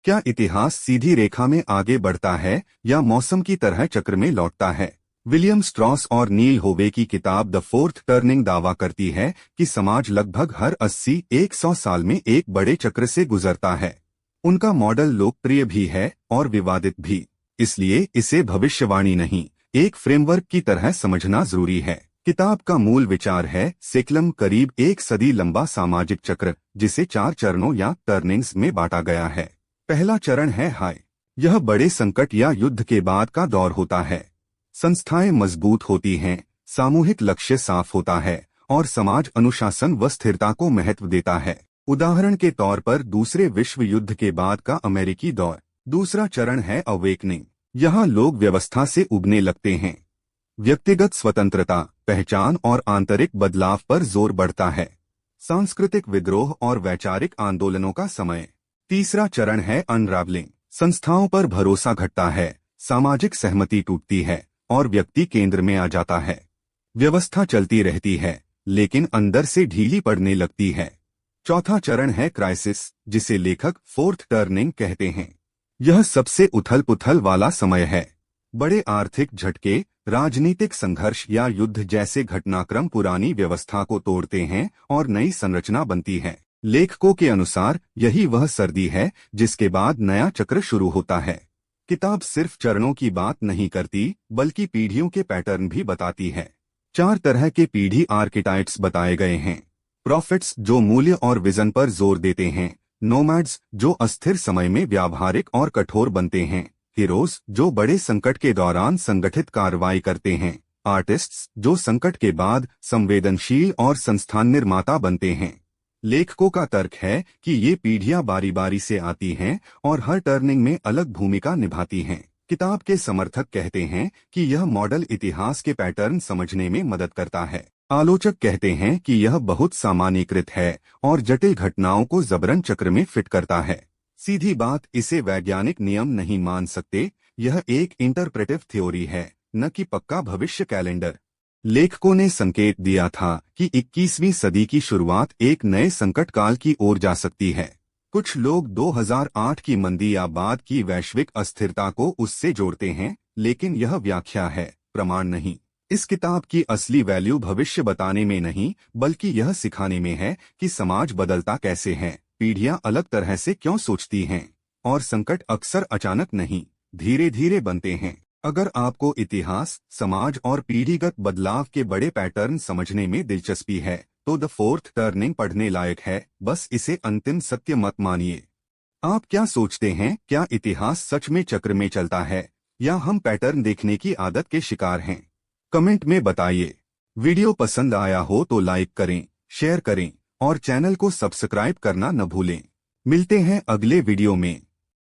क्या इतिहास सीधी रेखा में आगे बढ़ता है या मौसम की तरह चक्र में लौटता है? विलियम स्ट्रॉस और नील होवे की किताब द फोर्थ टर्निंग दावा करती है कि समाज लगभग हर 80-100 साल में एक बड़े चक्र से गुजरता है। उनका मॉडल लोकप्रिय भी है और विवादित भी, इसलिए इसे भविष्यवाणी नहीं, एक फ्रेमवर्क की तरह समझना जरूरी है। किताब का मूल विचार है सेक्लम, करीब एक सदी लंबा सामाजिक चक्र, जिसे 4 चरणों या टर्निंग्स में बांटा गया है। पहला चरण है हाई। यह बड़े संकट या युद्ध के बाद का दौर होता है। संस्थाएं मजबूत होती हैं, सामूहिक लक्ष्य साफ होता है और समाज अनुशासन व स्थिरता को महत्व देता है। उदाहरण के तौर पर दूसरे विश्व युद्ध के बाद का अमेरिकी दौर। दूसरा चरण है अवेकनिंग। यहाँ लोग व्यवस्था से उबने लगते हैं। व्यक्तिगत स्वतंत्रता, पहचान और आंतरिक बदलाव पर जोर बढ़ता है। सांस्कृतिक विद्रोह और वैचारिक आंदोलनों का समय। तीसरा चरण है अनरावलिंग। संस्थाओं पर भरोसा घटता है, सामाजिक सहमति टूटती है और व्यक्ति केंद्र में आ जाता है। व्यवस्था चलती रहती है लेकिन अंदर से ढीली पड़ने लगती है। चौथा चरण है क्राइसिस, जिसे लेखक फोर्थ टर्निंग कहते हैं। यह सबसे उथल पुथल वाला समय है। बड़े आर्थिक झटके, राजनीतिक संघर्ष या युद्ध जैसे घटनाक्रम पुरानी व्यवस्था को तोड़ते हैं और नई संरचना बनती है। लेखकों के अनुसार यही वह सर्दी है जिसके बाद नया चक्र शुरू होता है। किताब सिर्फ चरणों की बात नहीं करती बल्कि पीढ़ियों के पैटर्न भी बताती है। 4 तरह के पीढ़ी आर्किटाइप्स बताए गए हैं। प्रॉफिट्स, जो मूल्य और विजन पर जोर देते हैं। नोमैड्स, जो अस्थिर समय में व्यावहारिक और कठोर बनते हैं। हीरोज, जो बड़े संकट के दौरान संगठित कार्रवाई करते हैं। आर्टिस्ट्स, जो संकट के बाद संवेदनशील और संस्थान निर्माता बनते हैं। लेखकों का तर्क है कि ये पीढ़ियां बारी बारी से आती हैं और हर टर्निंग में अलग भूमिका निभाती हैं। किताब के समर्थक कहते हैं कि यह मॉडल इतिहास के पैटर्न समझने में मदद करता है। आलोचक कहते हैं कि यह बहुत सामान्यीकृत है और जटिल घटनाओं को जबरन चक्र में फिट करता है। सीधी बात, इसे वैज्ञानिक नियम नहीं मान सकते। यह एक इंटरप्रेटिव थ्योरी है, न कि पक्का भविष्य कैलेंडर। लेखकों ने संकेत दिया था कि 21वीं सदी की शुरुआत एक नए संकट काल की ओर जा सकती है। कुछ लोग 2008 की मंदी या बाद की वैश्विक अस्थिरता को उससे जोड़ते हैं, लेकिन यह व्याख्या है, प्रमाण नहीं। इस किताब की असली वैल्यू भविष्य बताने में नहीं बल्कि यह सिखाने में है कि समाज बदलता कैसे है, पीढ़ियां अलग तरह से क्यों सोचती हैं और संकट अक्सर अचानक नहीं, धीरे धीरे बनते हैं। अगर आपको इतिहास, समाज और पीढ़ीगत बदलाव के बड़े पैटर्न समझने में दिलचस्पी है तो द फोर्थ टर्निंग पढ़ने लायक है, बस इसे अंतिम सत्य मत मानिए। आप क्या सोचते हैं, क्या इतिहास सच में चक्र में चलता है या हम पैटर्न देखने की आदत के शिकार हैं? कमेंट में बताइए। वीडियो पसंद आया हो तो लाइक करें, शेयर करें और चैनल को सब्सक्राइब करना न भूलें। मिलते हैं अगले वीडियो में।